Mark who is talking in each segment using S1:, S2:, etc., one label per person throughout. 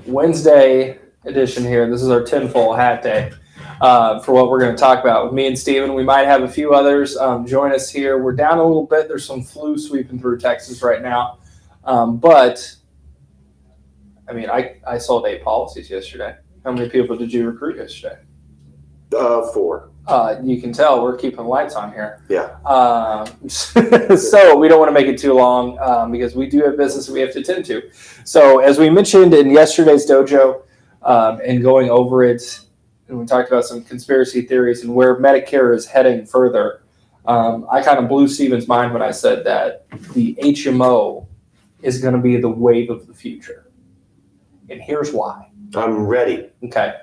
S1: Wednesday edition here. This is our tinfoil hat day for what we're going to talk about. With me and Steven, we might have a few others join us here. We're down a little bit. There's some flu sweeping through Texas right now. But, I mean, I sold 8 policies yesterday. How many people did you recruit yesterday?
S2: 4.
S1: You can tell we're keeping lights on here.
S2: Yeah.
S1: So we don't want to make it too long because we do have business that we have to attend to. So as we mentioned in yesterday's dojo and going over it, and we talked about some conspiracy theories and where Medicare is heading further, I kind of blew Steven's mind when I said that the HMO is going to be the wave of the future. And here's why.
S2: I'm ready.
S1: Okay.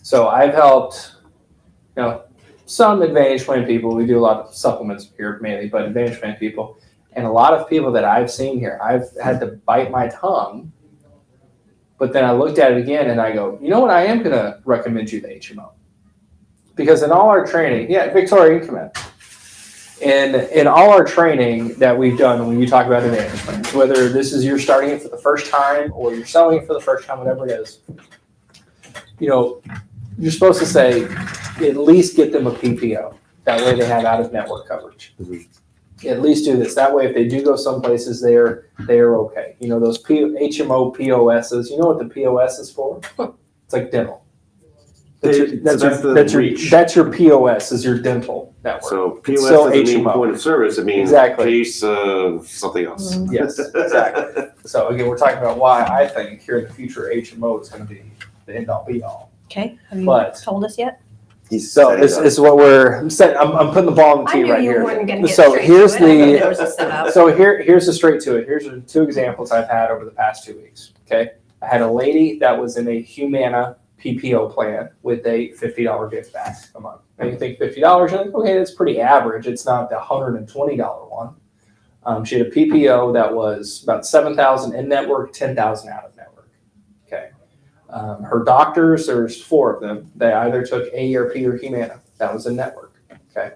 S1: So I've helped, some Advantage Plan people. We do a lot of supplements here mainly, but Advantage Plan people. And a lot of people that I've seen here, I've had to bite my tongue. But then I looked at it again and I go, you know what? I am going to recommend you the HMO. Because in all our training, Victoria, you come in. In all our training that we've done when you talk about Advantage Plans, whether this is you're starting it for the first time or you're selling it for the first time, whatever it is, you're supposed to say, at least get them a PPO. That way they have out-of-network coverage. Mm-hmm. At least do this. That way if they do go some places, they're okay. Those HMO POSs, you know what the POS is for? It's like dental. That's your POS is your dental network.
S2: So POS doesn't mean point of service. It means case of something else.
S1: Mm-hmm. Yes, exactly. So again, we're talking about why I think here in the future HMO is going to be the end-all be-all.
S3: Okay. Have you told us yet?
S1: So this is what we're saying. I'm putting the ball in the tee right here. So here's here's the straight to it. Here's the 2 examples I've had over the past 2 weeks. Okay, I had a lady that was in a Humana PPO plan with a $50 gift back a month. Now you think $50? You're like, okay, that's pretty average. It's not the $120 one. She had a PPO that was about $7,000 in network, $10,000 out of network. Okay. Her doctors, there's 4 of them. They either took AARP or Humana. That was in network. Okay.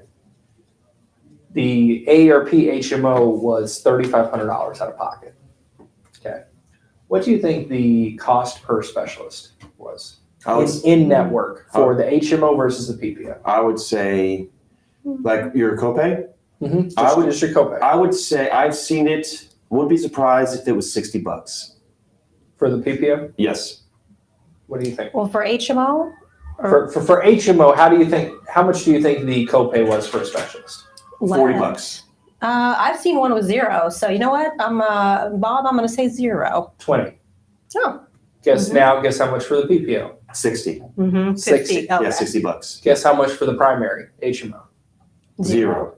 S1: The AARP HMO was $3,500 out of pocket. Okay. What do you think the cost per specialist was in network for the HMO versus the PPO?
S2: I would say, like your copay.
S1: Mm-hmm. Just your copay.
S2: I would say I've seen it. Wouldn't be surprised if it was $60
S1: for the PPO.
S2: Yes.
S1: What do you think?
S3: Well, for HMO?
S1: For HMO, how much do you think the copay was for a specialist?
S2: $40.
S3: I've seen one with 0. So you know what? Bob, I'm going to say 0.
S1: 20.
S3: Oh.
S1: Guess how much for the PPO?
S2: 60.
S3: Mm-hmm.
S1: 60.
S3: Okay.
S2: Yeah, $60.
S1: Guess how much for the primary HMO?
S2: 0.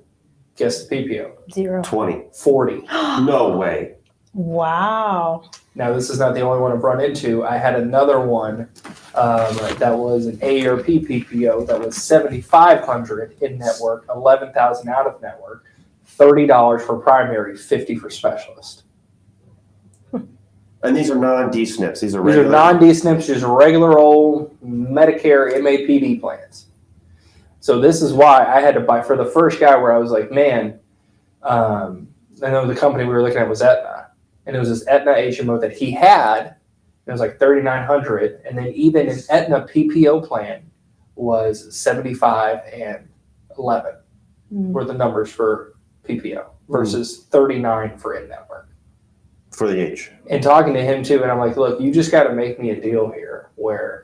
S1: Guess the PPO?
S3: 0.
S2: 20.
S1: 40.
S2: No way.
S3: Wow.
S1: Now, this is not the only one I've run into. I had another one that was an AARP PPO that was $7,500 in network, $11,000 out of network, $30 for primary, $50 for specialist.
S2: And these are non-DSNPs. These are
S1: non-DSNPs, just regular old Medicare MAPD plans. So this is why I had to buy for the first guy where I was like, man, I know the company we were looking at was Aetna. And it was this Aetna HMO that he had. It was like $3,900. And then even an Aetna PPO plan was $75 and $11 were the numbers for PPO versus $39 for in-network.
S2: For the H.
S1: And talking to him too, and I'm like, look, you just got to make me a deal here where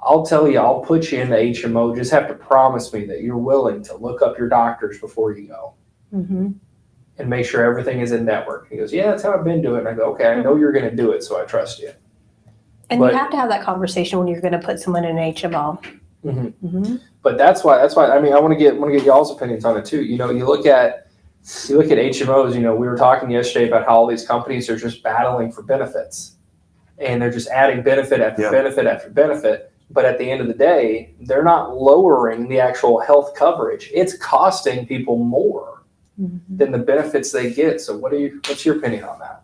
S1: I'll tell you, I'll put you in the HMO. Just have to promise me that you're willing to look up your doctors before you go. Mm-hmm. And make sure everything is in network. He goes, yeah, that's how I've been doing it. And I go, okay, I know you're going to do it, so I trust you.
S3: And you have to have that conversation when you're going to put someone in an HMO.
S1: Mm-hmm. Mm-hmm. But that's why. I mean, I want to get y'all's opinions on it too. You look at HMOs. We were talking yesterday about how all these companies are just battling for benefits, and they're just adding benefit after benefit after benefit. But at the end of the day, they're not lowering the actual health coverage. It's costing people more than the benefits they get. So what's your opinion on that?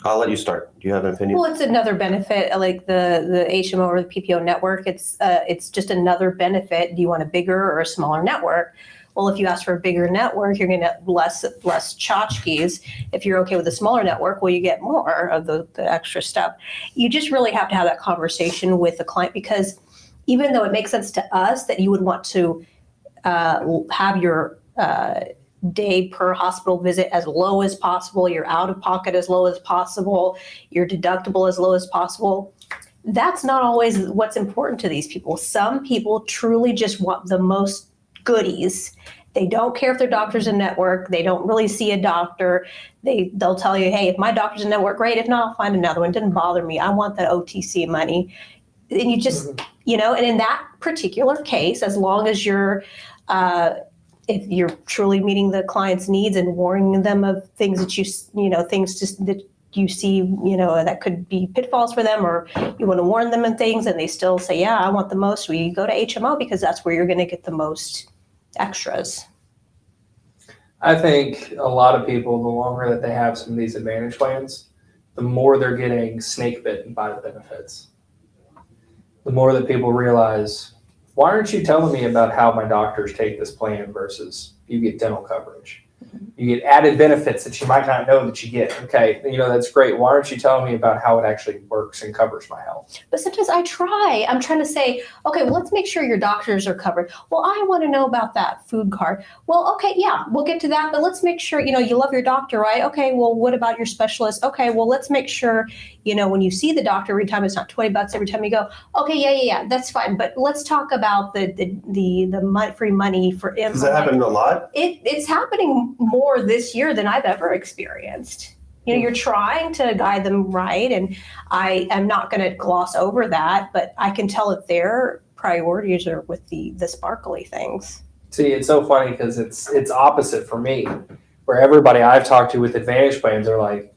S2: I'll let you start. Do you have an opinion?
S3: Well, it's another benefit, like the HMO or the PPO network. It's just another benefit. Do you want a bigger or a smaller network? Well, if you ask for a bigger network, you're going to get less tchotchkes. If you're okay with a smaller network, well, you get more of the extra stuff. You just really have to have that conversation with the client, because even though it makes sense to us that you would want to have your day per hospital visit as low as possible, your out of pocket as low as possible, your deductible as low as possible, that's not always what's important to these people. Some people truly just want the most goodies. They don't care if their doctor's a network. They don't really see a doctor. They'll tell you, hey, if my doctor's a network, great. If not, I'll find another one. It doesn't bother me. I want that OTC money. And you just, and in that particular case, as long as you're, if you're truly meeting the client's needs and warning them of things that that you see, that could be pitfalls for them, or you want to warn them of things and they still say, yeah, I want the most, we go to HMO because that's where you're going to get the most extras.
S1: I think a lot of people, the longer that they have some of these advantage plans, the more they're getting snake bitten by the benefits. The more that people realize, why aren't you telling me about how my doctors take this plan versus you get dental coverage? You get added benefits that you might not know that you get. Okay, that's great. Why aren't you telling me about how it actually works and covers my health?
S3: But sometimes I'm trying to say, okay, well, let's make sure your doctors are covered. Well, I want to know about that food card. Well, okay, yeah, we'll get to that, but let's make sure, you love your doctor, right? Okay, well, what about your specialist? Okay, well, let's make sure, when you see the doctor every time, it's not $20 every time you go. Okay, yeah, that's fine. But let's talk about the free money for him.
S2: Does that happen a lot?
S3: It's happening more this year than I've ever experienced. You're trying to guide them right, and I am not going to gloss over that, but I can tell that their priorities are with the sparkly things.
S1: See, it's so funny because it's opposite for me, where everybody I've talked to with Advantage plans are like,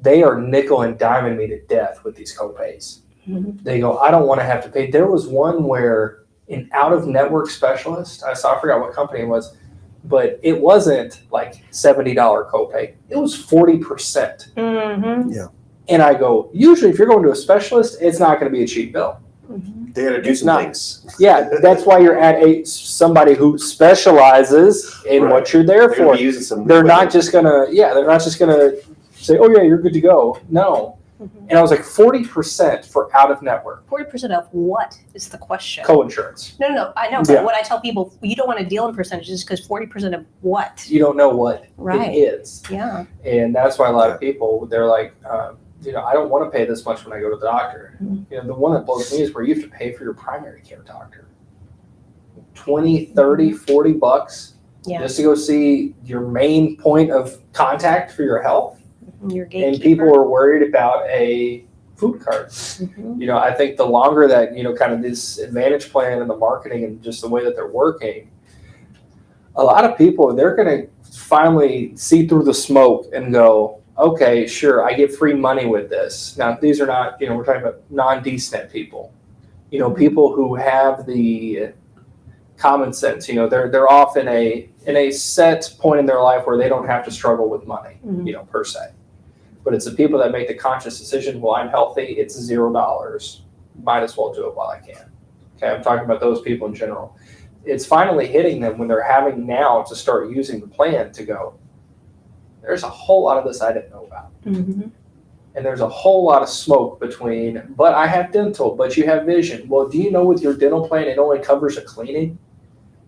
S1: they are nickel and diming me to death with these copays. Mm-hmm. They go, I don't want to have to pay. There was one where an out-of-network specialist, I forgot what company it was, but it wasn't like $70 copay. It was 40%.
S3: Mm-hmm.
S2: Yeah.
S1: And I go, usually if you're going to a specialist, it's not going to be a cheap bill.
S3: Mm-hmm.
S2: They got to do some things.
S1: Yeah, that's why you're at somebody who specializes in what you're there for. They're not just gonna say, oh yeah, you're good to go. No. Mm-hmm. And I was like, 40% for out of network.
S3: 40% of what is the question?
S1: Co-insurance.
S3: No, I know. But what I tell people, you don't want to deal in percentages because 40% of what?
S1: You don't know what it is.
S3: Yeah.
S1: And that's why a lot of people, they're like, I don't want to pay this much when I go to the doctor. Mm-hmm. The one that blows me is where you have to pay for your primary care doctor. $20, $30, $40 just to go see your main point of contact for your health. And people are worried about a food card. Mm-hmm. I think the longer that, kind of this advantage plan and the marketing and just the way that they're working, a lot of people, they're going to finally see through the smoke and go, okay, sure, I get free money with this. Now, these are not, we're talking about non-DSNP people. People who have the common sense. They're off in a set point in their life where they don't have to struggle with money, per se. But it's the people that make the conscious decision, well, I'm healthy, it's $0. Might as well do it while I can. Okay, I'm talking about those people in general. It's finally hitting them when they're having now to start using the plan to go, there's a whole lot of this I didn't know about. Mm-hmm. And there's a whole lot of smoke between, but I have dental, but you have vision. Well, do you know with your dental plan, it only covers a cleaning?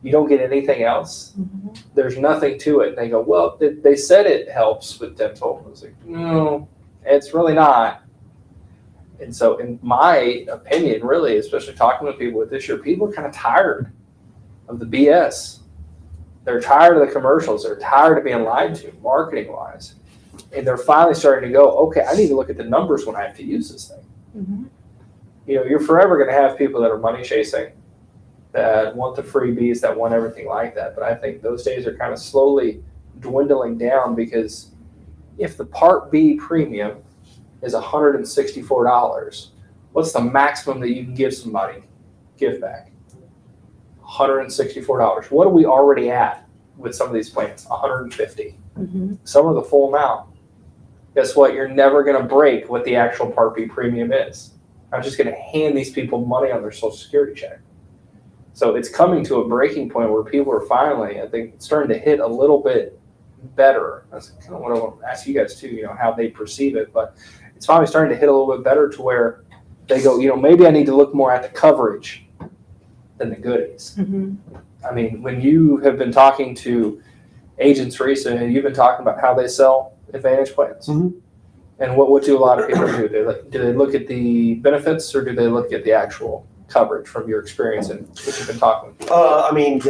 S1: You don't get anything else. Mm-hmm. There's nothing to it. And they go, well, they said it helps with dental. I was like, no, it's really not. And so in my opinion, really, especially talking with people with this year, people are kind of tired of the BS. They're tired of the commercials. They're tired of being lied to marketing-wise. And they're finally starting to go, okay, I need to look at the numbers when I have to use this thing. Mm-hmm. You're forever going to have people that are money chasing, that want the freebies, that want everything like that. But I think those days are kind of slowly dwindling down, because if the Part B premium is $164, what's the maximum that you can give somebody give back? $164. What are we already at with some of these plans? $150. Mm-hmm. Some are the full amount. Guess what? You're never going to break what the actual Part B premium is. I'm just going to hand these people money on their Social Security check. So it's coming to a breaking point where people are finally, I think, starting to hit a little bit better. That's kind of what I want to ask you guys too, how they perceive it. But it's finally starting to hit a little bit better to where they go, maybe I need to look more at the coverage than the goodies.
S3: Mm-hmm.
S1: I mean, when you have been talking to agents recently, you've been talking about how they sell Advantage plans.
S2: Mm-hmm.
S1: And what do a lot of people do? Do they look at the benefits, or do they look at the actual coverage from your experience and what you've been talking with?
S2: I mean,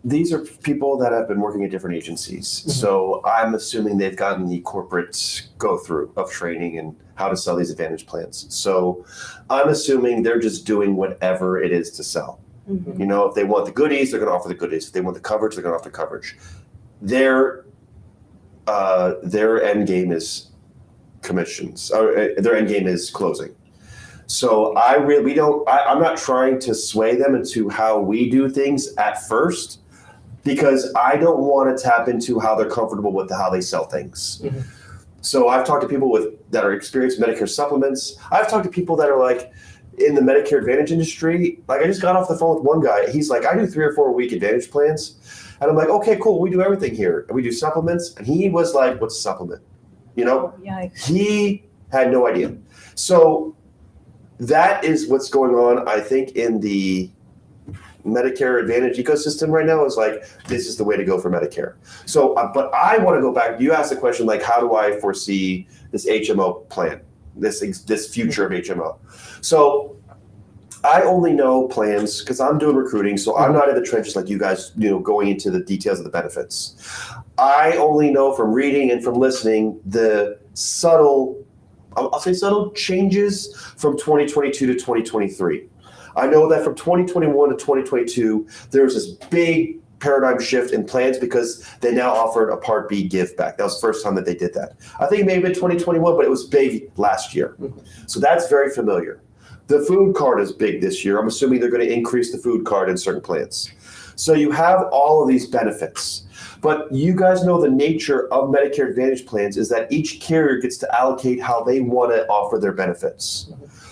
S2: these are people that have been working at different agencies. Mm-hmm. So I'm assuming they've gotten the corporate go through of training and how to sell these Advantage plans. So I'm assuming they're just doing whatever it is to sell. Mm-hmm. If they want the goodies, they're going to offer the goodies. If they want the coverage, they're going to offer the coverage. Their end game is commissions. Their end game is closing. So I'm not trying to sway them into how we do things at first, because I don't want to tap into how they're comfortable with how they sell things. Mm-hmm. So I've talked to people that are experienced Medicare supplements. I've talked to people that are like in the Medicare Advantage industry. Like, I just got off the phone with one guy. He's like, I do 3 or 4 week Advantage plans. And I'm like, okay, cool. We do everything here. And we do supplements. And he was like, what's a supplement?
S3: Yikes.
S2: He had no idea. So that is what's going on, I think, in the Medicare Advantage ecosystem right now. Is like, this is the way to go for Medicare. So, but I want to go back. You asked the question, like, how do I foresee this HMO plan, this future of HMO? So I only know plans because I'm doing recruiting, so I'm not in the trenches like you guys, going into the details of the benefits. I only know from reading and from listening the subtle changes from 2022 to 2023. I know that from 2021 to 2022, there was this big paradigm shift in plans because they now offered a Part B give back. That was the first time that they did that. I think it may have been 2021, but it was big last year. So that's very familiar. The food card is big this year. I'm assuming they're going to increase the food card in certain plans. So you have all of these benefits. But you guys know the nature of Medicare Advantage plans is that each carrier gets to allocate how they want to offer their benefits.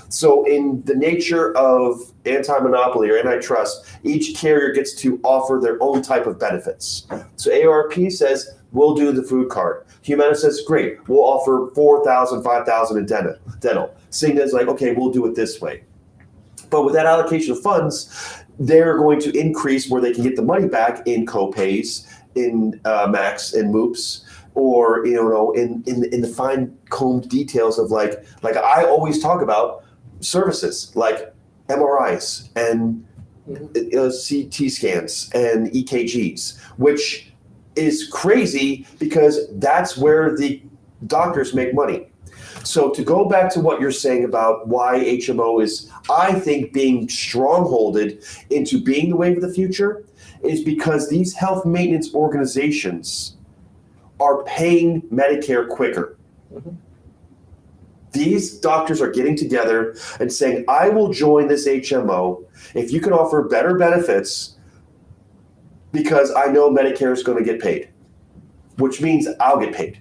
S2: So in the nature of anti-monopoly or antitrust, each carrier gets to offer their own type of benefits. So AARP says, we'll do the food card. Humana says, great, we'll offer $4,000, $5,000 in dental. Cigna is like, okay, we'll do it this way. But with that allocation of funds, they're going to increase where they can get the money back in copays, in Max and MOOPs, or in the fine combed details of like I always talk about services like MRIs and CT scans and EKGs, which is crazy because that's where the doctors make money. So to go back to what you're saying about why HMO is, I think, being strongholded into being the wave of the future is because these health maintenance organizations are paying Medicare quicker. Mm-hmm. These doctors are getting together and saying, I will join this HMO if you can offer better benefits because I know Medicare is going to get paid, which means I'll get paid.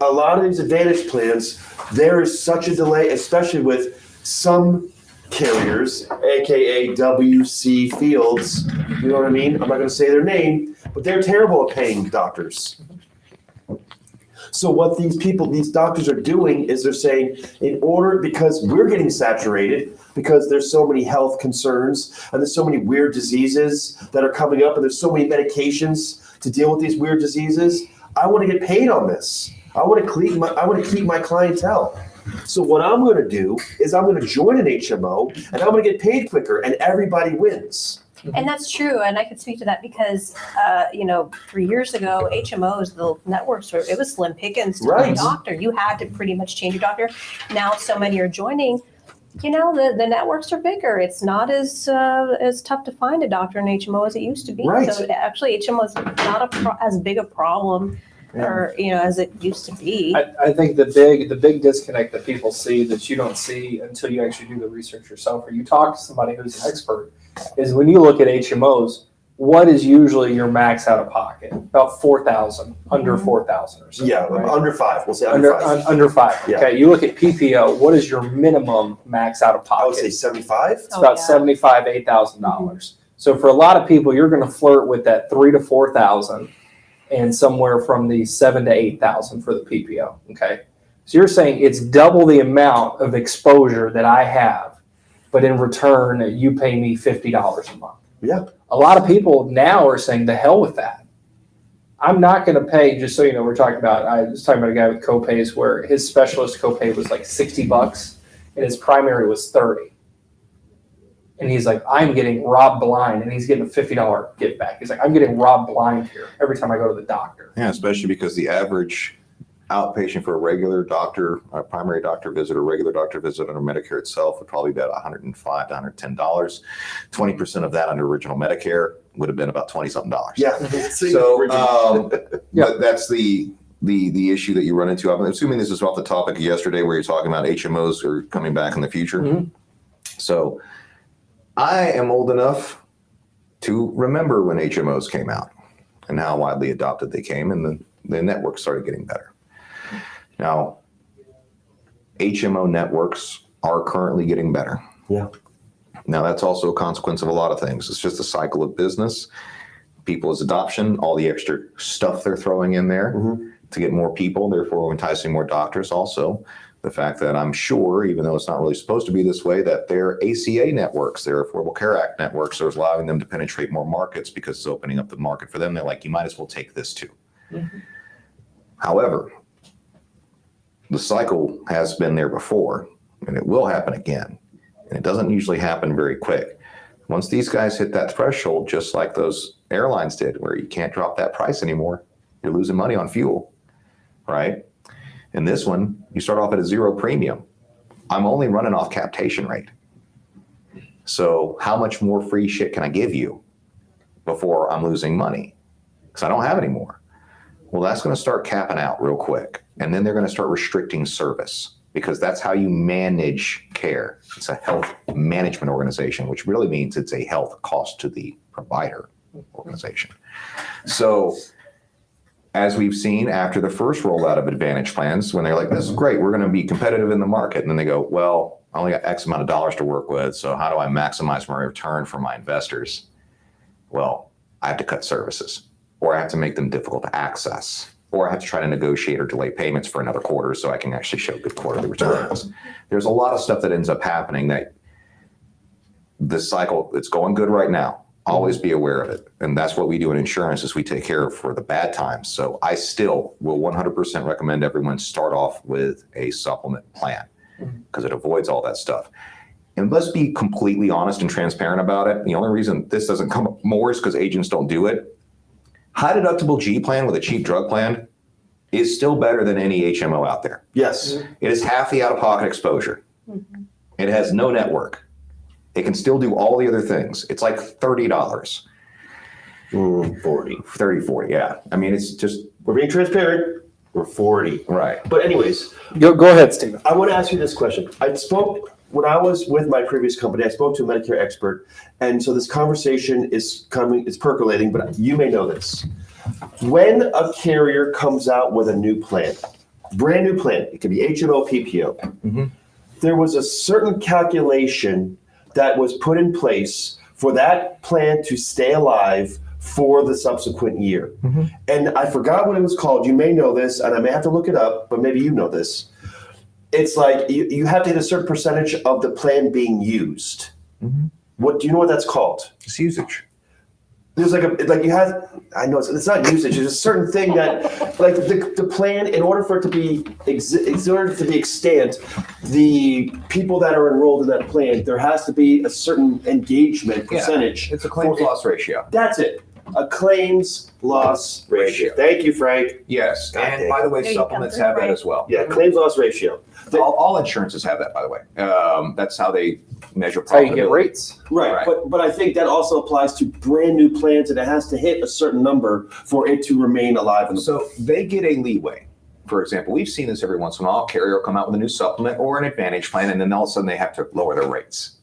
S2: A lot of these Advantage plans, there is such a delay, especially with some carriers, aka WC Fields, you know what I mean? I'm not going to say their name, but they're terrible at paying doctors. So what these doctors are doing is they're saying, because we're getting saturated, because there's so many health concerns and there's so many weird diseases that are coming up and there's so many medications to deal with these weird diseases, I want to get paid on this. I want to keep my clientele. So what I'm going to do is I'm going to join an HMO and I'm going to get paid quicker and everybody wins.
S3: And that's true. And I could speak to that because, 3 years ago, HMOs, the networks, it was slim pickings to be a doctor. You had to pretty much change your doctor. Now so many are joining. The networks are bigger. It's not as tough to find a doctor in HMO as it used to be.
S2: Right.
S3: So actually HMO is not as big a problem as it used to be.
S1: I think the big disconnect that people see that you don't see until you actually do the research yourself or you talk to somebody who's an expert is when you look at HMOs, what is usually your max out of pocket? About 4,000, under 4,000 or something.
S2: Yeah,
S1: right?
S2: under 5. We'll say under 5.
S1: Under 5.
S2: Yeah.
S1: Okay. You look at PPO. What is your minimum max out of pocket?
S2: I would say 75.
S1: It's about $75,000, $8,000. So for a lot of people, you're going to flirt with that 3,000 to 4,000, and somewhere from the 7,000 to 8,000 for the PPO. Okay. So you're saying it's double the amount of exposure that I have, but in return, you pay me $50 a month.
S2: Yeah.
S1: A lot of people now are saying, the hell with that. I'm not going to pay, just so you know, I was talking about a guy with copays where his specialist copay was like $60 and his primary was $30. And he's like, I'm getting robbed blind, and he's getting a $50 gift back. He's like, I'm getting robbed blind here every time I go to the doctor.
S4: Yeah, especially because the average outpatient for a regular doctor, a primary doctor visit, or regular doctor visit under Medicare itself would probably be about $105 to $110. 20% of that under original Medicare would have been about $20-something.
S2: Yeah.
S4: So, but that's the issue that you run into. I'm assuming this is off the topic of yesterday where you're talking about HMOs are coming back in the future.
S1: Mm-hmm.
S4: So I am old enough to remember when HMOs came out and how widely adopted they came, and the networks started getting better. Now, HMO networks are currently getting better.
S2: Yeah.
S4: Now, that's also a consequence of a lot of things. It's just a cycle of business, people's adoption, all the extra stuff they're throwing in there to get more people, therefore enticing more doctors. Also, the fact that I'm sure, even though it's not really supposed to be this way, that their ACA networks, their Affordable Care Act networks, are allowing them to penetrate more markets because it's opening up the market for them. They're like, you might as well take this too. However, the cycle has been there before, and it will happen again. And it doesn't usually happen very quick. Once these guys hit that threshold, just like those airlines did, where you can't drop that price anymore, you're losing money on fuel, right? And this one, you start off at a zero premium. I'm only running off captation rate. So how much more free shit can I give you before I'm losing money? Because I don't have any more. Well, that's going to start capping out real quick. And then they're going to start restricting service, because that's how you manage care. It's a health management organization, which really means it's a health cost to the provider organization. So as we've seen after the first rollout of Advantage plans, when they're like, this is great, we're going to be competitive in the market. And then they go, well, I only got X amount of dollars to work with. So how do I maximize my return for my investors? Well, I have to cut services, or I have to make them difficult to access, or I have to try to negotiate or delay payments for another quarter so I can actually show good quarterly returns. There's a lot of stuff that ends up happening that this cycle, it's going good right now. Always be aware of it. And that's what we do in insurance, is we take care of for the bad times. So I still will 100% recommend everyone start off with a supplement plan, because it avoids all that stuff. And let's be completely honest and transparent about it. The only reason this doesn't come up more is because agents don't do it. High deductible G plan with a cheap drug plan is still better than any HMO out there.
S2: Yes.
S4: It is half the out-of-pocket exposure. It has no network. It can still do all the other things. It's like $30.
S2: 40.
S4: 30, 40, yeah. I mean, it's just...
S2: We're being transparent. We're 40.
S4: Right.
S2: But anyways.
S1: Go ahead, Stephen.
S2: I want to ask you this question. When I was with my previous company, I spoke to a Medicare expert. And so this conversation is percolating, but you may know this. When a carrier comes out with a new plan, brand new plan, it could be HMO, PPO, there was a certain calculation that was put in place for that plan to stay alive for the subsequent year. And I forgot what it was called. You may know this, and I may have to look it up, but maybe you know this. It's like you have to hit a certain percentage of the plan being used. What do you know what that's called?
S4: It's usage.
S2: There's I know it's not usage. There's a certain thing that, like the plan, in order for it to be extant, the people that are enrolled in that plan, there has to be a certain engagement percentage.
S4: Yeah, it's a claims loss ratio.
S2: That's it. A claims loss ratio. Thank you, Frank.
S4: Yes,
S2: God
S4: and
S2: dang.
S4: by the way, supplements have that as well.
S2: Yeah, claims loss ratio.
S4: All insurances have that, by the way. That's how they measure
S1: That's how you
S4: profitability.
S1: get rates.
S2: Right. But I think that also applies to brand new plans, and it has to hit a certain number for it to remain alive.
S4: So they get a leeway. For example, we've seen this every once in a while. A carrier will come out with a new supplement or an Advantage plan, and then all of a sudden they have to lower their rates.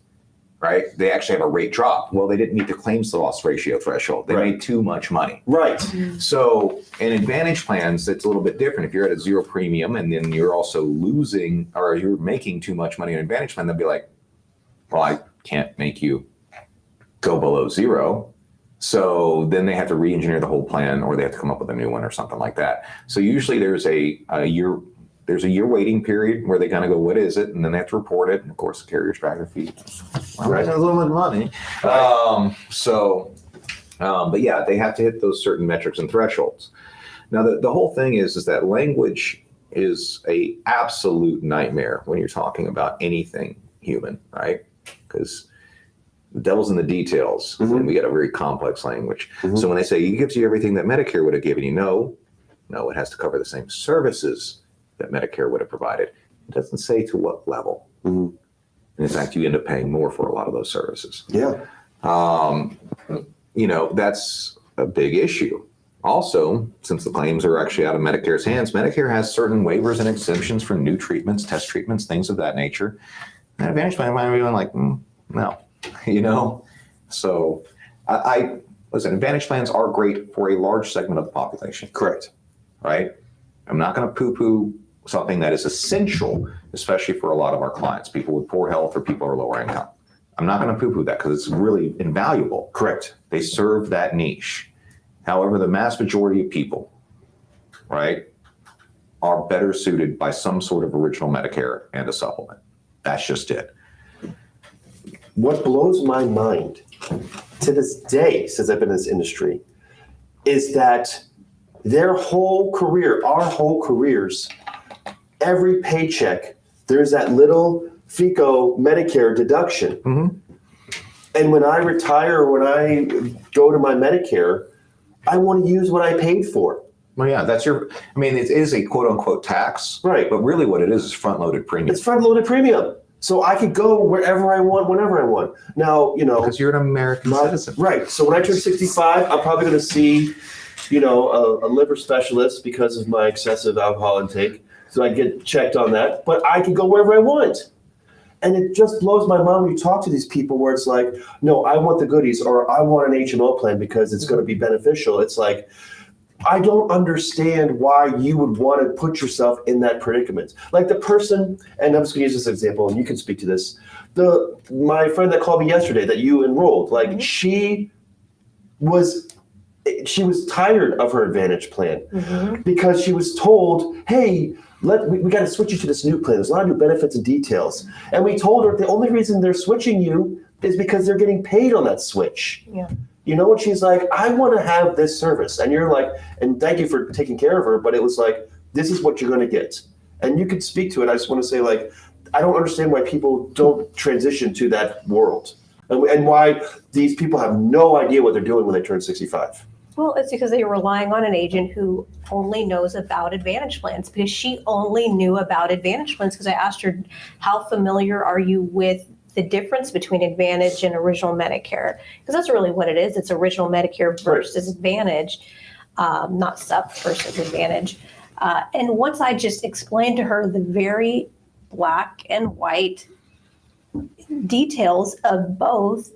S4: right? They actually have a rate drop. Well, they didn't meet the claims to loss ratio threshold. They made too much money.
S2: Right.
S4: So in Advantage plans, it's a little bit different. If you're at a zero premium and then you're also losing or you're making too much money in an Advantage plan, they'll be like, well, I can't make you go below zero. So then they have to re-engineer the whole plan, or they have to come up with a new one or something like that. So usually there's a year waiting period where they kind of go, what is it? And then they have to report it. And of course, the carriers drag their feet. Well, that's a little bit of money.
S2: Right.
S4: But yeah, they have to hit those certain metrics and thresholds. Now, the whole thing is that language is a absolute nightmare when you're talking about anything human, right? Because the devil's in the details, and we get a very complex language. So when they say it gives you everything that Medicare would have given you, no, it has to cover the same services that Medicare would have provided. It doesn't say to what level. And in fact, you end up paying more for a lot of those services.
S2: Yeah.
S4: That's a big issue. Also, since the claims are actually out of Medicare's hands, Medicare has certain waivers and exemptions for new treatments, test treatments, things of that nature. And Advantage plan might be like, no, So listen, Advantage plans are great for a large segment of the population.
S2: Correct.
S4: Right? I'm not going to poo-poo something that is essential, especially for a lot of our clients, people with poor health or people who are lower income. I'm not going to poo-poo that because it's really invaluable.
S2: Correct.
S4: They serve that niche. However, the mass majority of people, right, are better suited by some sort of original Medicare and a supplement. That's just it.
S2: What blows my mind to this day, since I've been in this industry, is that their whole career, our whole careers, every paycheck, there's that little FICO Medicare deduction. And when I retire, or when I go to my Medicare, I want to use what I paid for.
S4: Well, yeah, it is a quote unquote tax.
S2: Right.
S4: But really what it is front-loaded premium.
S2: It's front-loaded premium. So I could go wherever I want, whenever I want. Now,
S4: because you're an American citizen.
S2: Right. So when I turn 65, I'm probably going to see, a liver specialist because of my excessive alcohol intake. So I get checked on that. But I can go wherever I want. And it just blows my mind when you talk to these people where it's like, no, I want the goodies, or I want an HMO plan because it's going to be beneficial. It's like, I don't understand why you would want to put yourself in that predicament. Like the person, and I'm just going to use this example, and you can speak to this. My friend that called me yesterday that you enrolled, like she was tired of her Advantage plan because she was told, hey, we got to switch you to this new plan. There's a lot of new benefits and details. And we told her the only reason they're switching you is because they're getting paid on that switch. Yeah. And she's like, I want to have this service. And you're like, and thank you for taking care of her. But it was like, this is what you're going to get. And you could speak to it. I just want to say, like, I don't understand why people don't transition to that world and why these people have no idea what they're doing when they turn 65.
S3: Well, it's because they were relying on an agent who only knows about Advantage plans, because she only knew about Advantage plans because I asked her, how familiar are you with the difference between Advantage and original Medicare? Because that's really what it is. It's original Medicare versus Advantage, not Sup versus Advantage. And once I just explained to her the very black and white details of both,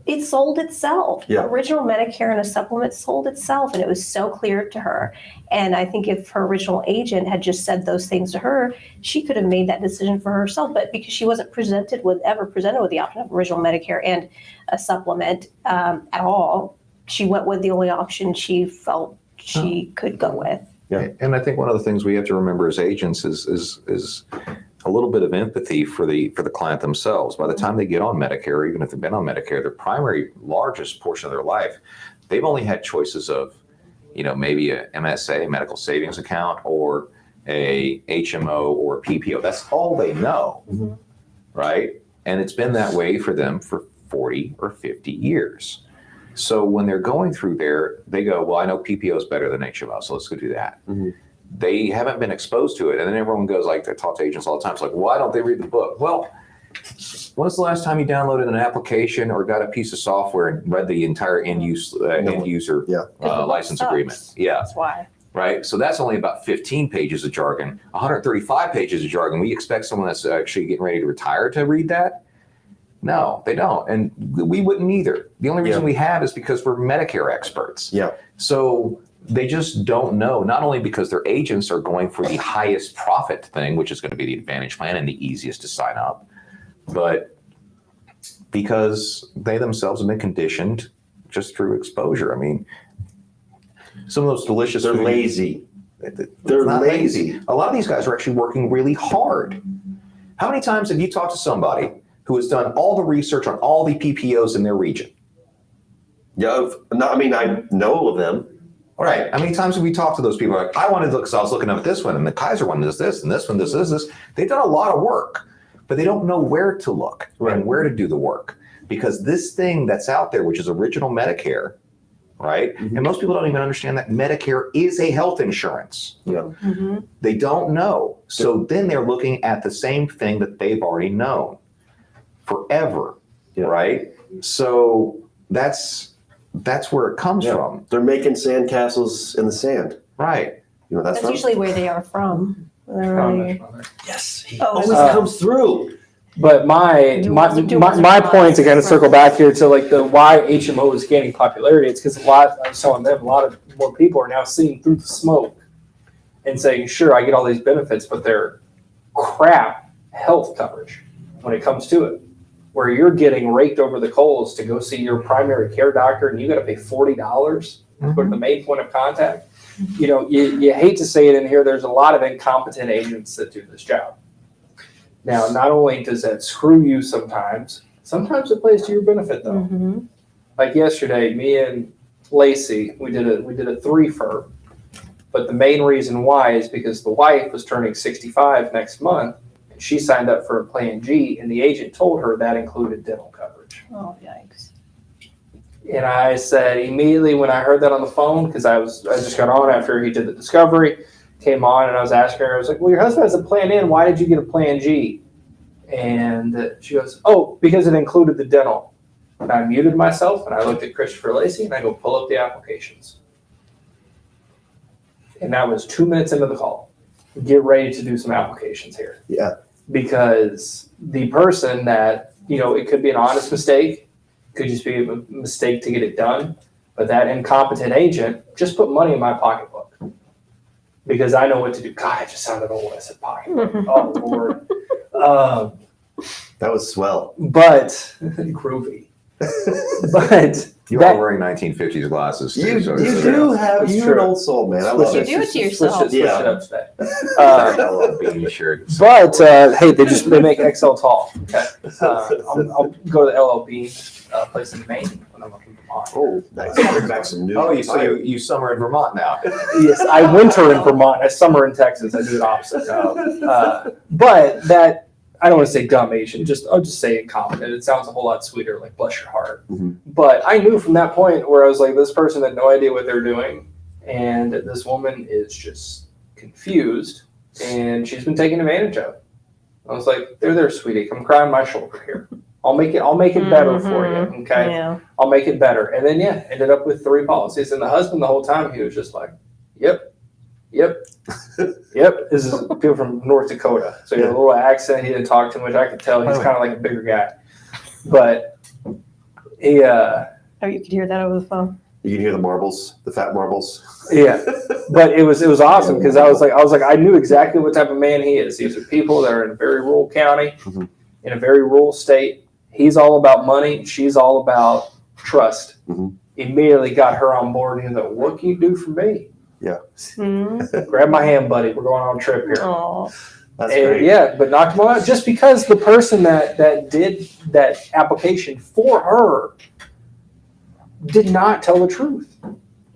S3: it sold itself.
S2: Yeah.
S3: Original Medicare and a supplement sold itself, and it was so clear to her. And I think if her original agent had just said those things to her, she could have made that decision for herself. But because she wasn't presented with the option of original Medicare and a supplement at all, she went with the only option she felt she could go with.
S4: Yeah. And I think one of the things we have to remember as agents is a little bit of empathy for the client themselves. By the time they get on Medicare, or even if they've been on Medicare, their primary largest portion of their life, they've only had choices of, maybe a MSA, medical savings account, or a HMO or a PPO. That's all they know, right? And it's been that way for them for 40 or 50 years. So when they're going through there, they go, well, I know PPO is better than HMO, so let's go do that. They haven't been exposed to it. And then everyone goes, like, I talk to agents all the time. It's like, why don't they read the book? Well, when's the last time you downloaded an application or got a piece of software and read the entire end user license agreement? Yeah.
S3: That's why.
S4: Right. So that's only about 15 pages of jargon, 135 pages of jargon. We expect someone that's actually getting ready to retire to read that. No, they don't. And we wouldn't either. The only reason we have is because we're Medicare experts.
S2: Yeah.
S4: So they just don't know, not only because their agents are going for the highest profit thing, which is going to be the Advantage plan and the easiest to sign up, but because they themselves have been conditioned just through exposure. I mean, some of those delicious
S2: They're
S4: food,
S2: lazy.
S4: They're not lazy. A lot of these guys are actually working really hard. How many times have you talked to somebody who has done all the research on all the PPOs in their region?
S2: Yeah, I know of them.
S4: All right. How many times have we talked to those people? Like, I wanted to look, because I was looking up at this one, and the Kaiser one does this, and this one does this. They've done a lot of work, but they don't know where to look and where to do the work. Because this thing that's out there, which is original Medicare, right? Mm-hmm. And most people don't even understand that Medicare is a health insurance.
S2: Yeah.
S3: Mm-hmm.
S4: They don't know. So then they're looking at the same thing that they've already known forever, right? So that's where it comes from.
S2: They're making sandcastles in the sand.
S4: Right.
S3: That's usually where they are from.
S2: Yes. He
S3: always
S2: comes through.
S1: But my point to kind of circle back here to like the why HMO is gaining popularity, it's because I was telling them a lot of more people are now seeing through the smoke and saying, sure, I get all these benefits, but they're crap health coverage when it comes to it. Where you're getting raked over the coals to go see your primary care doctor and you got to pay $40 to go to the main point of contact. You know, you hate to say it in here, there's a lot of incompetent agents that do this job. Now, not only does that screw you sometimes it plays to your benefit though. Mm-hmm. Like yesterday, me and Lacey, we did a 3-fer, but the main reason why is because the wife was turning 65 next month. She signed up for a Plan G, and the agent told her that included dental coverage.
S3: Oh, yikes.
S1: And I said immediately when I heard that on the phone, because I just got on after he did the discovery, came on, and I was asking her, I was like, well, your husband has a Plan N. Why did you get a Plan G? And she goes, oh, because it included the dental. And I muted myself, and I looked at Christopher Lacey, and I go, pull up the applications. And that was 2 minutes into the call. Get ready to do some applications here.
S2: Yeah.
S1: Because the person that, it could be an honest mistake, could just be a mistake to get it done, but that incompetent agent just put money in my pocketbook because I know what to do. God, I just sounded old when I said pocketbook. Oh, Lord.
S2: That was swell.
S1: But, groovy. But
S4: you are wearing 1950s glasses.
S2: You do have an old soul, man. I love
S3: you
S2: it.
S3: do it to yourself.
S1: Switch it up today.
S4: LLB shirt.
S1: But hey, they make XL tall. Okay, I'll go to the LLB place in Maine when I'm up in Vermont.
S2: Oh, nice. Bring back some new.
S4: Oh, you summer in Vermont now.
S1: Yes, I winter in Vermont. I summer in Texas. I do the opposite. But that. I don't want to say dumb Asian, I'll just say incompetent. It sounds a whole lot sweeter, like bless your heart. Mm-hmm. But I knew from that point where I was like, this person had no idea what they're doing. And this woman is just confused and she's been taken advantage of. I was like, there, sweetie, come cry on my shoulder here. I'll make it better for you. Okay. Yeah. I'll make it better. And then, ended up with 3 policies. And the husband, the whole time, he was just like, yep. This is people from North Dakota. So he had a little accent. He didn't talk too much. I could tell he's kind of like a bigger guy. But he
S3: oh, you could hear that over the phone.
S2: You can hear the marbles, the fat marbles.
S1: Yeah. But it was awesome because I was like, I knew exactly what type of man he is. These are people that are in a very rural county, in a very rural state. He's all about money. She's all about trust. Mm-hmm. Immediately got her on board and he's like, what can you do for me?
S2: Yeah.
S3: Mm-hmm.
S1: Grab my hand, buddy. We're going on a trip here.
S3: Aww.
S2: That's great.
S1: Yeah, but knocked him out just because the person that did that application for her did not tell the truth.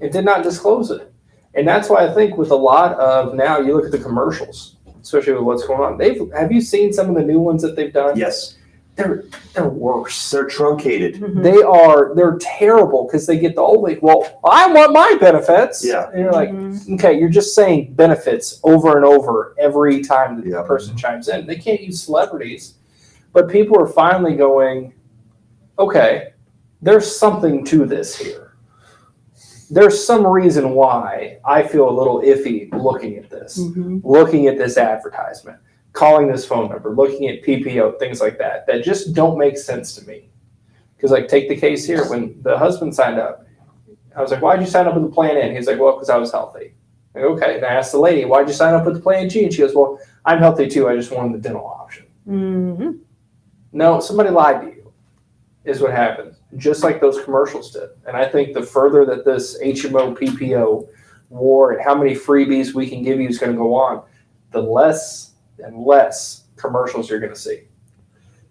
S1: It did not disclose it. And that's why I think with a lot of now, you look at the commercials, especially with what's going on. Have you seen some of the new ones that they've done?
S2: Yes.
S1: They're worse.
S2: They're truncated.
S3: Mm-hmm.
S1: They're terrible because they get the old like, well, I want my benefits.
S2: Yeah.
S1: And you're like, okay, you're just saying benefits over and over every time the person chimes in. They can't use celebrities, but people are finally going, okay, there's something to this here. There's some reason why I feel a little iffy looking at this, looking at this advertisement. calling this phone number, looking at PPO, things like that just don't make sense to me. Because like take the case here, when the husband signed up, I was like, why'd you sign up with the plan N? He's like, well, because I was healthy. Like, okay. And I asked the lady, why'd you sign up with the plan G? And she goes, well, I'm healthy too. I just wanted the dental option.
S3: Mm-hmm.
S1: No, somebody lied to you is what happened. Just like those commercials did. And I think the further that this HMO, PPO war and how many freebies we can give you is going to go on, the less and less commercials you're going to see.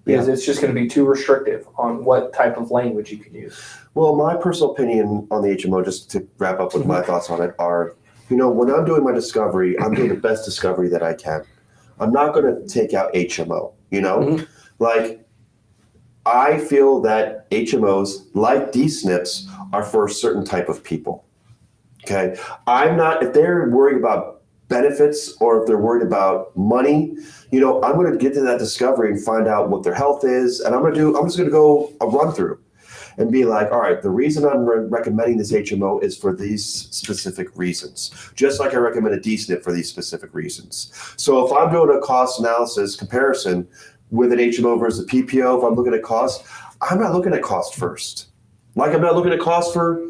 S1: Because it's just going to be too restrictive on what type of language you can use.
S2: Well, my personal opinion on the HMO, just to wrap up with my thoughts on it, are, when I'm doing my discovery, I'm doing the best discovery that I can. I'm not going to take out HMO, Like, I feel that HMOs, like D-SNPs, are for a certain type of people. Okay? if they're worried about benefits or if they're worried about money, I'm going to get to that discovery and find out what their health is. And I'm just going to go a run through and be like, all right, the reason I'm recommending this HMO is for these specific reasons, just like I recommend a D-SNP for these specific reasons. So if I'm doing a cost analysis comparison with an HMO versus a PPO, if I'm looking at cost, I'm not looking at cost first. Like I'm not looking at cost for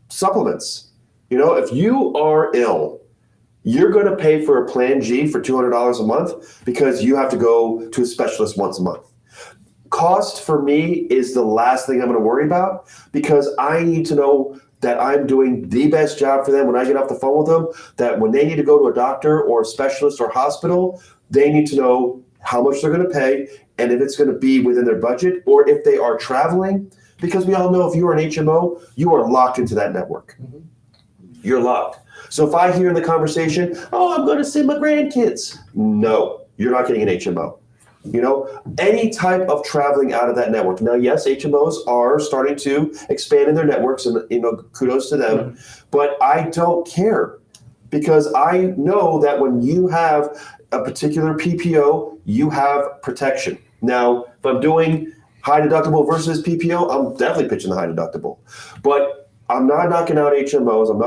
S2: supplements. If you are ill, you're going to pay for a plan G for $200 a month because you have to go to a specialist once a month. Cost for me is the last thing I'm going to worry about because I need to know that I'm doing the best job for them when I get off the phone with them, that when they need to go to a doctor or a specialist or hospital, they need to know how much they're going to pay and if it's going to be within their budget or if they are traveling, because we all know if you are an HMO, you are locked into that network. Mm-hmm. You're locked. So if I hear in the conversation, I'm going to send my grandkids. No, you're not getting an HMO. Any type of traveling out of that network. Now, yes, HMOs are starting to expand in their networks and, kudos to them, mm-hmm. but I don't care because I know that when you have a particular PPO, you have protection. Now, if I'm doing high deductible versus PPO, I'm definitely pitching the high deductible, but I'm not knocking out HMOs. I'm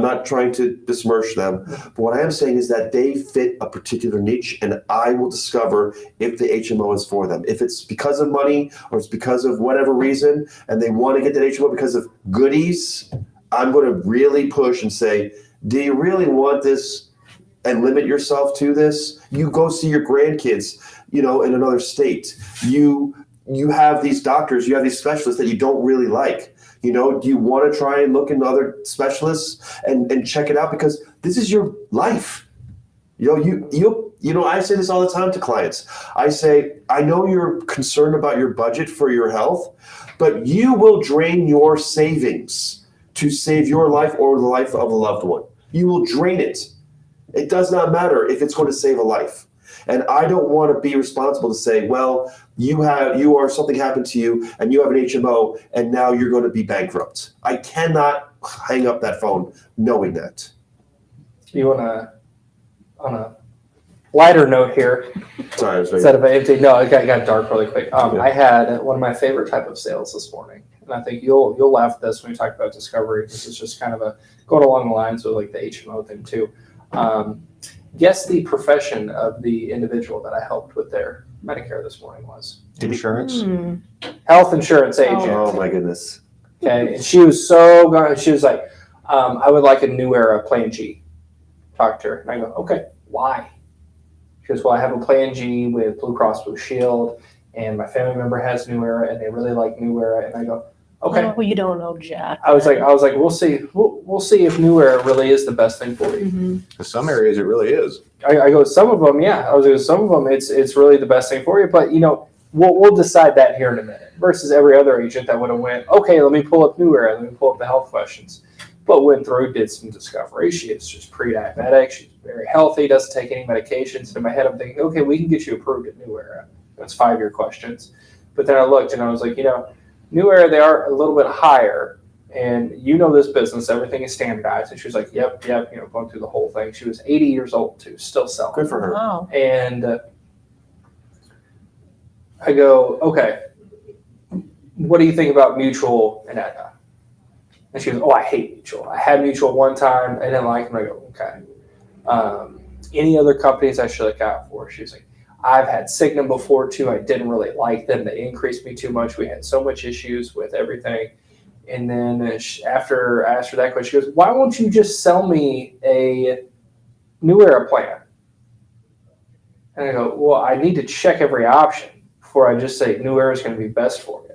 S2: not trying to besmirch them, but what I am saying is that they fit a particular niche, and I will discover if the HMO is for them. If it's because of money or it's because of whatever reason, and they want to get that HMO because of goodies, I'm going to really push and say, do you really want this and limit yourself to this? You go see your grandkids, in another state. You have these doctors, you have these specialists that you don't really like. Do you want to try and look into other specialists and check it out? Because this is your life. I say this all the time to clients. I say, I know you're concerned about your budget for your health, but you will drain your savings to save your life or the life of a loved one. You will drain it. It does not matter if it's going to save a life. And I don't want to be responsible to say, well, something happened to you and you have an HMO and now you're going to be bankrupt. I cannot hang up that phone knowing that.
S1: You want to, on a lighter note here,
S2: sorry,
S1: instead of empty, no, it got dark really quick. I had one of my favorite type of sales this morning. And I think you'll laugh at this when we talk about discovery. This is just kind of going along the lines of like the HMO thing too. Guess the profession of the individual that I helped with their Medicare this morning was?
S4: Insurance?
S1: Health insurance agent.
S2: Oh my goodness.
S1: Okay, and she was she was like, I would like a New Era Plan G. Talk to her. And I go, okay, why? She goes, well, I have a Plan G with Blue Cross Blue Shield, and my family member has New Era, and they really like New Era. And I go, okay.
S3: Well, you don't know Jack.
S1: I was like, we'll see. We'll see if New Era really is the best thing for you.
S3: Mm-hmm.
S4: In some areas, it really is.
S1: I go, some of them, yeah. I was like, some of them, it's really the best thing for you. But we'll decide that here in a minute. Versus every other agent that would have went, okay, let me pull up New Era, let me pull up the health questions. But went through, did some discovery. She is just pre-diabetic. She's very healthy. Doesn't take any medications. In my head, I'm thinking, okay, we can get you approved at New Era. That's 5-year questions. But then I looked and I was like, New Era, they are a little bit higher, and this business, everything is standardized. And she was like, yep, going through the whole thing. She was 80 years old too, still selling.
S2: Good for her.
S3: Wow.
S1: And I go, okay, what do you think about Mutual and Aetna? And she goes, I hate Mutual. I had Mutual one time. I didn't like them. I go, okay. any other companies I should look out for? She was like, I've had Cigna before too. I didn't really like them. They increased me too much. We had so much issues with everything. And then after I asked her that question, she goes, why won't you just sell me a New Era plan? And I go, well, I need to check every option before I just say New Era is going to be best for you.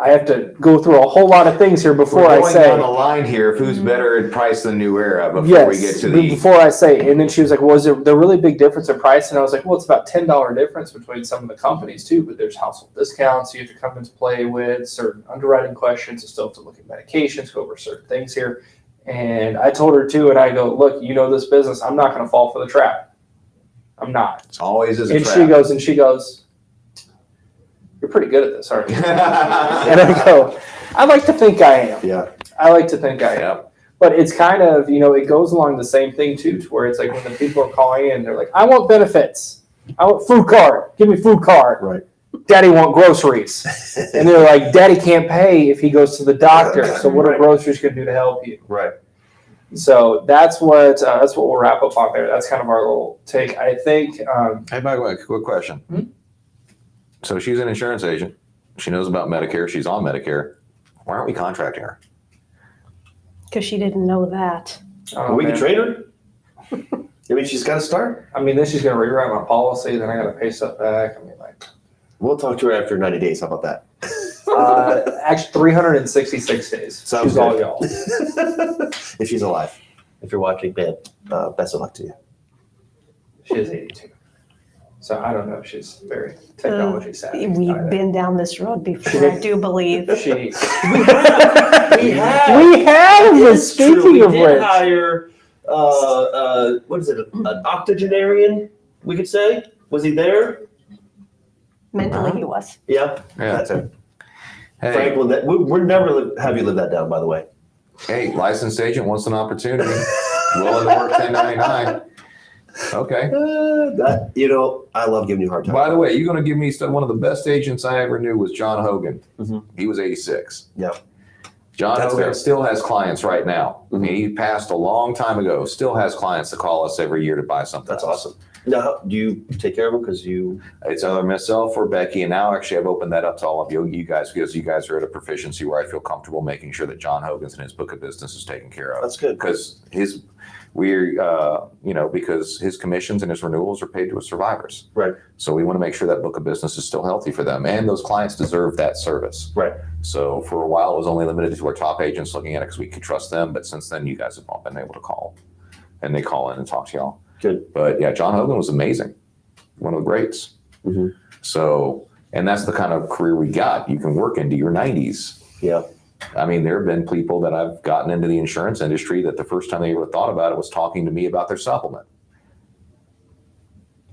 S1: I have to go through a whole lot of things here before I say.
S4: We're going down the line here of who's better in price than New Era before we get to the.
S1: Before I say, and then she was like, well, is there a really big difference in price? And I was like, well, it's about $10 difference between some of the companies too, but there's household discounts you have to come into play with, certain underwriting questions, you still have to look at medications, go over certain things here. And I told her too, and I go, look, you know this business, I'm not going to fall for the trap. I'm not.
S4: It's always is a
S1: and
S4: trap.
S1: She goes, you're pretty good at this, aren't you? And I go, I like to think I am.
S2: Yeah.
S1: I like to think I am. But it's kind of, it goes along the same thing too, to where it's like when the people are calling in, they're like, I want benefits. I want food card. Give me food card.
S2: Right.
S1: Daddy want groceries. And they're like, Daddy can't pay if he goes to the doctor. So what are groceries going to do to help you?
S2: Right.
S1: So that's what we'll wrap up on there. That's kind of our little take. I think.
S4: Hey, by the way, quick question.
S1: Hmm?
S4: So she's an insurance agent. She knows about Medicare. She's on Medicare. Why aren't we contracting her?
S3: Because she didn't know that.
S1: Oh,
S2: we can
S1: man.
S2: train her. I mean, she's got to start.
S1: I mean, then she's going to rewrite my policy. Then I got to pay stuff back. I mean, like.
S2: We'll talk to her after 90 days. How about that?
S1: Actually, 366 days.
S2: Sounds
S1: She's
S2: good.
S1: all y'all.
S2: If she's alive. If you're watching, man, best of luck to you.
S1: She is 82. So I don't know if she's very technology savvy.
S3: We've been down this road before, I do believe.
S1: We
S2: have.
S1: But speaking of
S5: We did
S1: which.
S5: hire, what is it, an octogenarian, we could say? Was he there?
S3: Mentally, he was.
S5: Yeah.
S4: Yeah.
S2: That's it.
S4: Hey,
S2: Frank, we're never have you live that down, by the way.
S4: hey, licensed agent wants an opportunity. Willing to work 1099. Okay.
S2: I love giving you a hard time.
S4: By the way, you're going to give me one of the best agents I ever knew was John Hogan.
S2: Mhm.
S4: He was 86.
S2: Yeah.
S4: John
S2: That's
S4: Hogan
S2: fair.
S4: still has clients right now. I mean,
S2: Mhm.
S4: he passed a long time ago. Still has clients that call us every year to buy something.
S2: That's
S4: else.
S2: awesome. Now, do you take care of them? Because you.
S4: It's either myself or Becky, and now actually I've opened that up to all of you guys because you guys are at a proficiency where I feel comfortable making sure that John Hogan's and his book of business is taken care of.
S2: That's good.
S4: Because because his commissions and his renewals are paid to his survivors.
S2: Right.
S4: So we want to make sure that book of business is still healthy for them, and those clients deserve that service.
S2: Right.
S4: So for a while, it was only limited to our top agents looking at it because we could trust them. But since then, you guys have all been able to call, and they call in and talk to y'all.
S2: Good.
S4: But yeah, John Hogan was amazing, one of the greats.
S2: Mhm.
S4: So, and that's the kind of career we got. You can work into your 90s.
S2: Yeah.
S4: I mean, there have been people that I've gotten into the insurance industry that the first time they ever thought about it was talking to me about their supplement.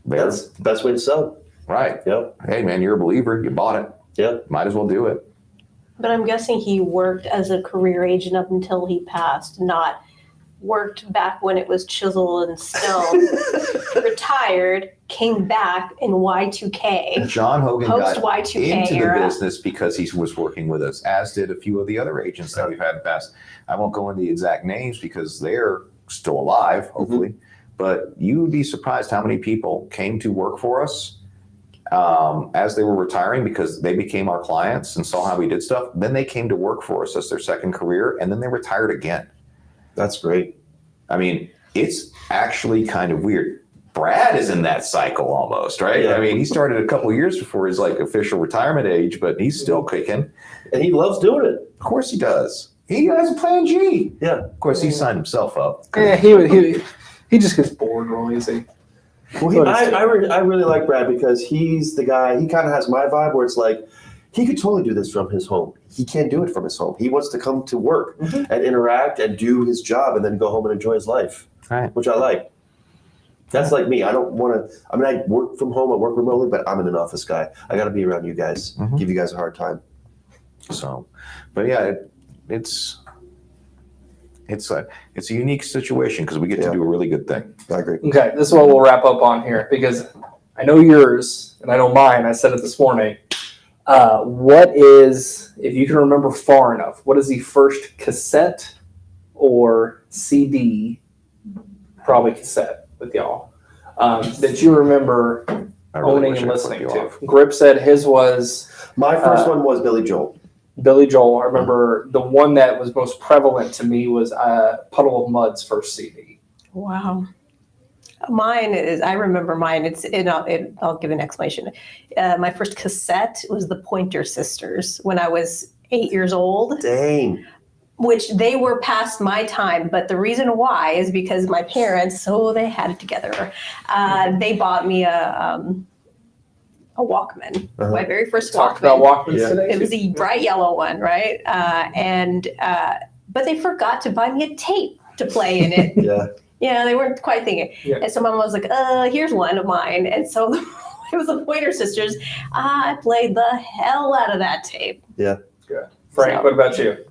S2: That's the best way to sell.
S4: Right.
S2: Yep.
S4: Hey, man, you're a believer. You bought it.
S2: Yeah.
S4: Might as well do it.
S3: But I'm guessing he worked as a career agent up until he passed, not worked back when it was chisel and stone, retired, came back in Y2K.
S4: John Hogan
S3: Post
S4: got
S3: Y2K
S4: into
S3: era.
S4: the business because he was working with us, as did a few of the other agents that we've had in the past. I won't go into the exact names because they're still alive, hopefully. But you would be surprised how many people came to work for us as they were retiring because they became our clients and saw how we did stuff. Then they came to work for us as their second career, and then they retired again.
S2: That's great.
S4: I mean, it's actually kind of weird. Brad is in that cycle almost, right?
S2: Yeah.
S4: I mean, he started a couple of years before his official retirement age, but he's still kicking.
S2: And he loves doing it.
S4: Of course he does. He has a plan G.
S2: Yeah.
S4: Of course, he signed himself up.
S1: Yeah, he just gets bored real easy.
S2: Well, I really like Brad because he's the guy, he kind of has my vibe where it's like, he could totally do this from his home. He can't do it from his home. He wants to come to work and interact and do his job and then go home and enjoy his life,
S4: Right.
S2: which I like. That's like me. I don't want to, I work from home, I work remotely, but I'm an office guy. I got to be around you guys,
S4: Mhm.
S2: give you guys a hard time.
S4: So, but yeah, it's a unique situation because we get to
S2: Yeah.
S4: do a really good thing.
S2: I agree.
S1: Okay, this is what we'll wrap up on here because I know yours and I know mine. I said it this morning. What is, if you can remember far enough, what is the first cassette or CD probably cassette with y'all, that you remember
S4: I really
S1: owning
S4: wish
S1: and
S4: I flipped
S1: listening
S4: you
S1: to?
S4: off.
S1: Grip said his was
S2: My first one was Billy Joel.
S1: Billy Joel. I remember the one that was most prevalent to me was Puddle of Mud's first CD.
S3: Wow. Mine is, I remember mine, I'll give an explanation. My first cassette was the Pointer Sisters when I was 8 years old.
S2: Dang.
S3: Which they were past my time, but the reason why is because my parents, so they had it together. They bought me a Walkman, my very first
S1: Talked
S3: Walkman.
S1: about Walkmans today.
S3: It was the bright yellow one, right? But they forgot to buy me a tape to play in it. Yeah, they weren't quite thinking. Yeah. And so Mom was like, here's one of mine. And so it was the Pointer Sisters. I played the hell out of that tape.
S2: Yeah.
S1: Good. Frank, what about you?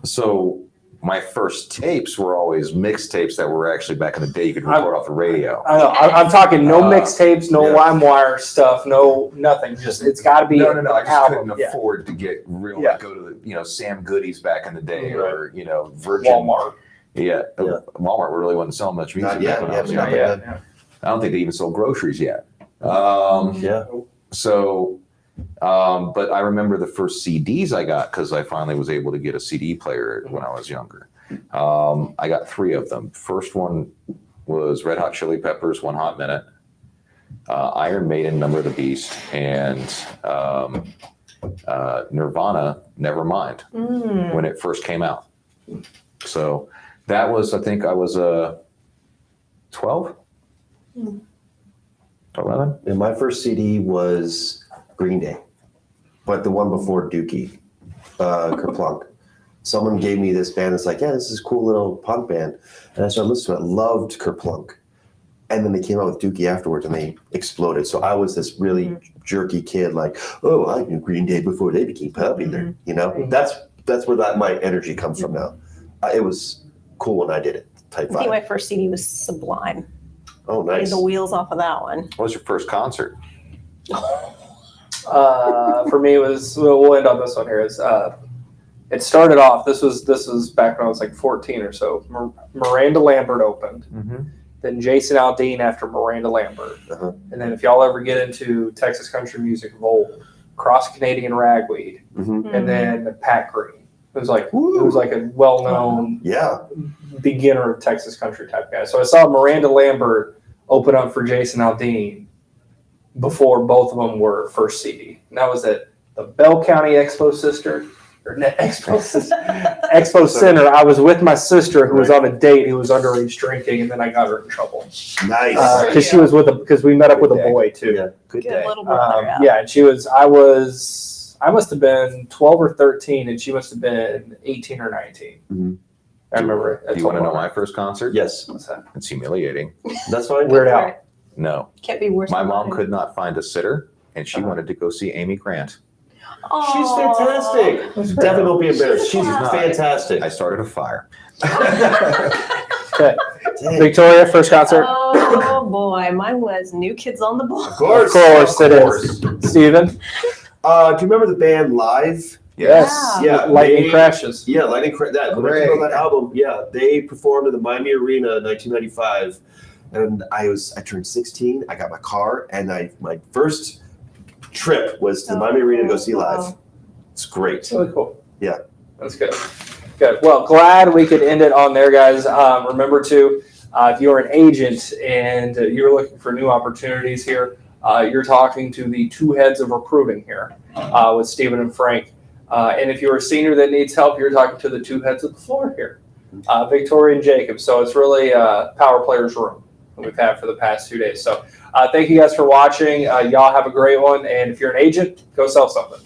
S4: So my first tapes were always mixtapes that were actually back in the day you could record off the radio.
S1: I know. I'm talking no mixtapes, no LimeWire stuff, no nothing. Just it's got to be.
S4: No. I just
S1: album.
S4: couldn't afford to get real. Go to the Sam Goodies back in the day, or Virgin.
S1: Walmart.
S4: Walmart really wasn't selling much music.
S2: Not yet.
S4: Back when I was young. I don't think they even sold groceries yet. So. But I remember the first CDs I got because I finally was able to get a CD player when I was younger. I got 3 of them. First one was Red Hot Chili Peppers, One Hot Minute, Iron Maiden, Number of the Beast, and Nirvana, Nevermind, when it first came out. So that was, I think I was 12? 11?
S2: And my first CD was Green Day, but the one before Dookie, Kerplunk. Someone gave me this band. It's like, this is a cool little punk band. And I started listening to it. Loved Kerplunk. And then they came out with Dookie afterwards and they exploded. So I was this really jerky kid like, I knew Green Day before they became popular. That's where my energy comes from now. It was cool when I did it. Type
S3: I think my first CD was Sublime.
S2: Oh, nice.
S3: Made the wheels off of that one.
S4: What was your first concert?
S1: For me, it was. We'll end on this one here. It started off. This was back when I was like 14 or so. Miranda Lambert opened. Then Jason Aldean after Miranda Lambert. And then if y'all ever get into Texas country music of old, Cross Canadian Ragweed, and then Pat Green. It was like a well-known beginner of Texas country type guy. So I saw Miranda Lambert open up for Jason Aldean before both of them were first CD. And that was at the Bell County Expo Center. I was with my sister who was on a date who was underage drinking, and then I got her in trouble.
S2: Nice.
S1: Because she was because we met up with a boy too.
S2: Yeah, good day.
S3: Little brother,
S1: and I must have been 12 or 13, and she must have been 18 or 19. I remember it.
S4: Do you want to know my first concert?
S2: Yes.
S1: What's that?
S4: It's humiliating.
S2: That's fine.
S1: Weird Al.
S4: No.
S3: Can't be worse.
S4: My mom could not find a sitter, and she wanted to go see Amy Grant.
S2: She's fantastic. Definitely don't be embarrassed. She's fantastic.
S4: I started a fire.
S1: Okay. Victoria, first concert?
S3: Oh boy, mine was New Kids on the Block.
S2: Of course
S1: it is. Steven?
S2: Do you remember the band Live?
S1: Yes.
S2: Yeah.
S1: Lightning Crashes.
S2: Yeah, Lightning Crashes. That album. Yeah, they performed in the Miami Arena in 1995, and I turned 16. I got my car, and my first trip was to the Miami Arena to go see Live. It's great.
S1: Really cool.
S2: Yeah,
S1: that's good. Good. Well, glad we could end it on there, guys. Remember to, if you're an agent and you're looking for new opportunities here, you're talking to the two heads of recruiting here with Stephen and Frank. And if you're a senior that needs help, you're talking to the two heads of the floor here, Victoria and Jacob. So it's really Power Players Room that we've had for the past 2 days. So thank you guys for watching. Y'all have a great one. And if you're an agent, go sell something.